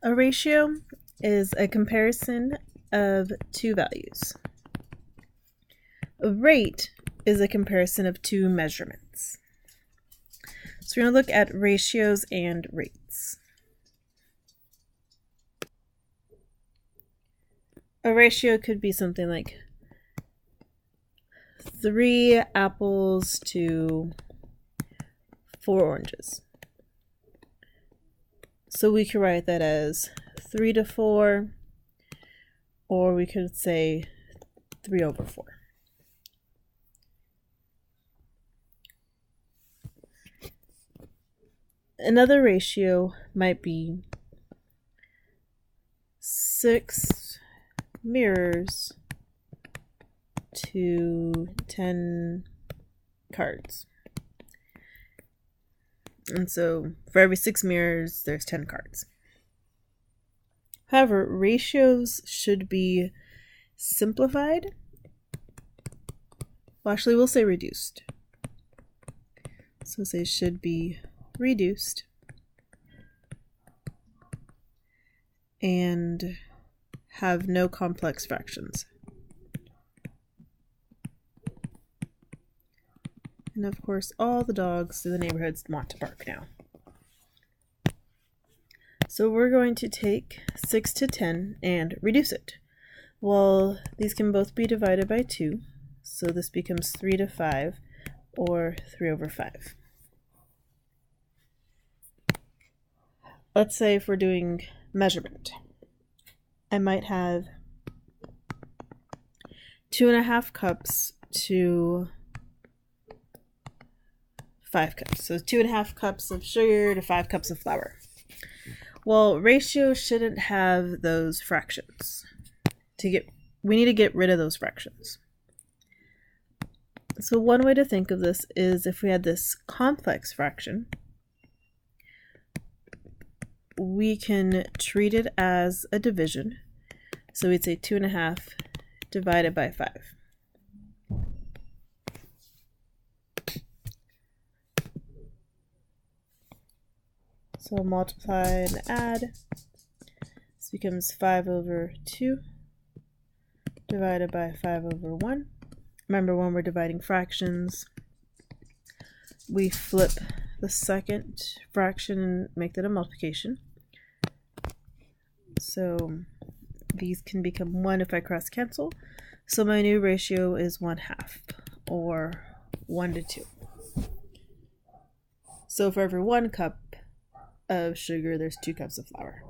A ratio is a comparison of two values. A rate is a comparison of two measurements. So we're going to look at ratios and rates. A ratio could be something like 3 apples to 4 oranges. So we could write that as 3 to 4, or we could say 3 over 4. Another ratio might be 6 mirrors to 10 cards. And so for every 6 mirrors, there's 10 cards. However, ratios should be simplified. Well, actually, we'll say reduced. So we'll say should be reduced and have no complex fractions. And of course, all the dogs in the neighborhoods want to bark now. So we're going to take 6 to 10 and reduce it. Well, these can both be divided by 2, so this becomes 3 to 5, or 3 over 5. Let's say if we're doing measurement, I might have 2.5 cups to 5 cups. So 2.5 cups of sugar to 5 cups of flour. Well, ratio shouldn't have those fractions. We need to get rid of those fractions. So one way to think of this is if we had this complex fraction, we can treat it as a division. So we'd say 2.5 divided by 5. So multiply and add. This becomes 5 over 2 divided by 5 over 1. Remember, when we're dividing fractions, we flip the second fraction and make that a multiplication. So these can become 1 if I cross cancel. So my new ratio is 1/2, or 1 to 2. So for every 1 cup of sugar, there's 2 cups of flour.